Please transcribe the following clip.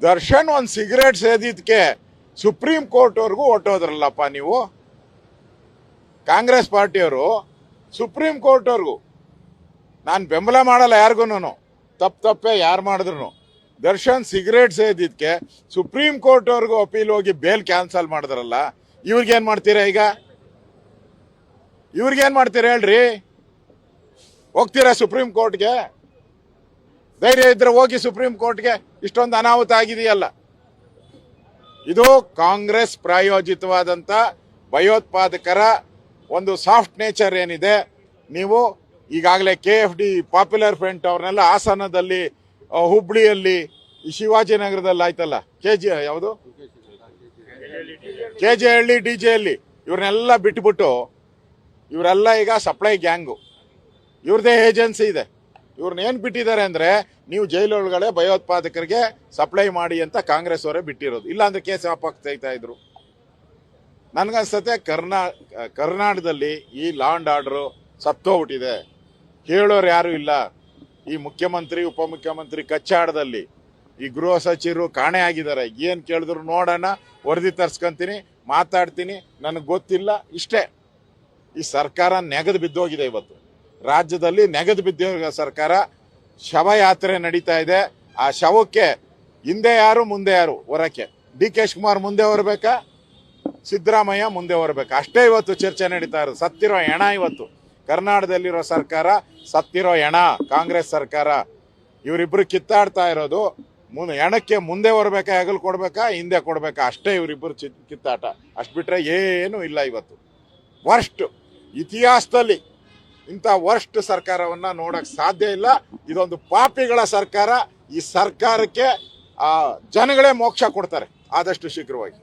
ದರ್ಶನ್ ಒಂದು ಸಿಗರೇಟ್ ಸೇದಿದ್ಕೆ supreme court ವರ್ಗೂ ಹೊಟ್ಟೋದ್ರಲ್ಲಪ್ಪ ನೀವು. ಕಾಂಗ್ರೆಸ್ ಪಾರ್ಟಿಯವರು ಸುಪ್ರೀಂ ಕೋರ್ಟ್ ವರ್ಗೂ. ನಾನು ಬೆಂಬಲ ಮಾಡಲ್ಲ ಯಾರಿಗೂ, ತಪ್ಪೇ ಯಾರು ಮಾಡಿದ್ರು. ದರ್ಶನ್ ಸಿಗರೇಟ್ ಸೇದಿದ್ಕೆ ಸುಪ್ರೀಂ ಕೋರ್ಟ್ ವರ್ಗೂ ಅಪೀಲ್ ಹೋಗಿ ಬೇಲ್ ಕ್ಯಾನ್ಸಲ್ ಮಾಡಿದ್ರಲ್ಲ, ಇವ್ರಿಗೇನ್ ಮಾಡ್ತೀರಾ ಈಗ? ಇವ್ರಿಗೇನ್ ಮಾಡ್ತೀರಾ ಹೇಳ್ರಿ? ಹೋಗ್ತೀರಾ ಸುಪ್ರೀಂ ಕೋರ್ಟ್ಗೆ? ಧೈರ್ಯ ಇದ್ರೆ ಹೋಗಿ ಸುಪ್ರೀಂ ಕೋರ್ಟ್ಗೆ. ಇಷ್ಟೊಂದು ಅನಾಹುತ ಆಗಿದೆಯಲ್ಲ. ಇದು ಕಾಂಗ್ರೆಸ್ ಪ್ರಾಯೋಜಿತವಾದಂತ ಭಯೋತ್ಪಾದಕರ ಒಂದು ಸಾಫ್ಟ್ ನೇಚರ್ ಏನಿದೆ. ನೀವು ಈಗಾಗಲೇ KFD ಪಾಪ್ಯುಲರ್ ಫ್ರಂಟ್ ಅವ್ರನ್ನೆಲ್ಲ ಹಾಸನದಲ್ಲಿ, ಹುಬ್ಳಿಯಲ್ಲಿ, ಶಿವಾಜಿನಗರದಲ್ಲಿ ಆಯ್ತಲ್ಲ, ಯಾವುದು KJ ಹಳ್ಳಿ DJ ಹಳ್ಳಿ, ಇವ್ರನ್ನೆಲ್ಲ ಬಿಟ್ಬಿಟ್ಟು ಇವರೆಲ್ಲ ಈಗ ಸಪ್ಲೈ ಗ್ಯಾಂಗು, ಇವ್ರದೇ ಏಜೆನ್ಸಿ ಇದೆ. ಇವ್ರನ್ನ ಏನ್ ಬಿಟ್ಟಿದ್ದಾರೆ ಅಂದ್ರೆ, ನೀವು ಜೈಲೊಳಗಡೆ ಭಯೋತ್ಪಾದಕರಿಗೆ ಸಪ್ಲೈ ಮಾಡಿ ಅಂತ ಕಾಂಗ್ರೆಸ್ ಅವರೇ ಬಿಟ್ಟಿರೋದು. ಇಲ್ಲಾಂದ್ರೆ ಕೇಸ್ ಹಾಕ್ತಾ ಇದ್ರು. ನನ್ಗನ್ಸತ್ತೆ ಕರ್ನಾಟಕದಲ್ಲಿ ಈ ಲಾ ಅಂಡ್ ಆರ್ಡರ್ ಸತ್ತೋಗ್ಬಿಟ್ಟಿದೆ. ಹೇಳೋರು ಯಾರು ಇಲ್ಲ. ಈ ಮುಖ್ಯಮಂತ್ರಿ ಉಪಮುಖ್ಯಮಂತ್ರಿ ಕಚ್ಚಾಡದಲ್ಲಿ ಈ ಗೃಹ ಸಚಿವರು ಕಾಣೆ ಆಗಿದ್ದಾರೆ. ಏನ್ ಕೇಳಿದ್ರು ನೋಡೋಣ, ವರದಿ ತರ್ಸ್ಕೊಂತೀನಿ, ಮಾತಾಡ್ತೀನಿ, ನನಗೆ ಗೊತ್ತಿಲ್ಲ, ಇಷ್ಟೇ. ಈ ಸರ್ಕಾರ ನೆಗೆದು ಬಿದ್ದೋಗಿದೆ. ಇವತ್ತು ರಾಜ್ಯದಲ್ಲಿ ನೆಗೆದು ಬಿದ್ದ ಸರ್ಕಾರ. ಶವಯಾತ್ರೆ ನಡೀತಾ ಇದೆ. ಆ ಶವಕ್ಕೆ ಹಿಂದೆ ಯಾರು ಮುಂದೆ ಯಾರು ಹೊರಕ್ಕೆ? DK ಶಿವಕುಮಾರ್ ಮುಂದೆ ಹೊರಬೇಕಾ, ಸಿದ್ದರಾಮಯ್ಯ ಮುಂದೆ ಹೊರಬೇಕಾ? ಅಷ್ಟೇ ಇವತ್ತು ಚರ್ಚೆ ನಡೀತಾ ಇರೋದು. ಸತ್ತಿರೋ ಹೆಣ ಇವತ್ತು ಕರ್ನಾಟಕದಲ್ಲಿರೋ ಸರ್ಕಾರ, ಸತ್ತಿರೋ ಹೆಣ ಕಾಂಗ್ರೆಸ್ ಸರ್ಕಾರ. ಇವರಿಬ್ರು ಕಿತ್ತಾಡ್ತಾ ಇರೋದು. ಹೆಣಕ್ಕೆ ಮುಂದೆ ಹೊರಬೇಕಾ, ಹೆಗಲು ಕೊಡ್ಬೇಕಾ, ಹಿಂದೆ ಕೊಡ್ಬೇಕಾ? ಅಷ್ಟೇ ಇವರಿಬ್ರು ಕಿತ್ತಾಟ. ಅಷ್ಟು ಬಿಟ್ರೆ ಏನು ಇಲ್ಲ. ಇವತ್ತು ವರ್ಸ್ಟ್, ಇತಿಹಾಸದಲ್ಲಿ ಇಂಥ ವರ್ಸ್ಟ್ ಸರ್ಕಾರವನ್ನ ನೋಡಕ್ ಸಾಧ್ಯ ಇಲ್ಲ. ಇದೊಂದು ಪಾಪಿಗಳ ಸರ್ಕಾರ. ಈ ಸರ್ಕಾರಕ್ಕೆ ಜನಗಳೇ ಮೋಕ್ಷ ಕೊಡ್ತಾರೆ ಆದಷ್ಟು ಶೀಘ್ರವಾಗಿ.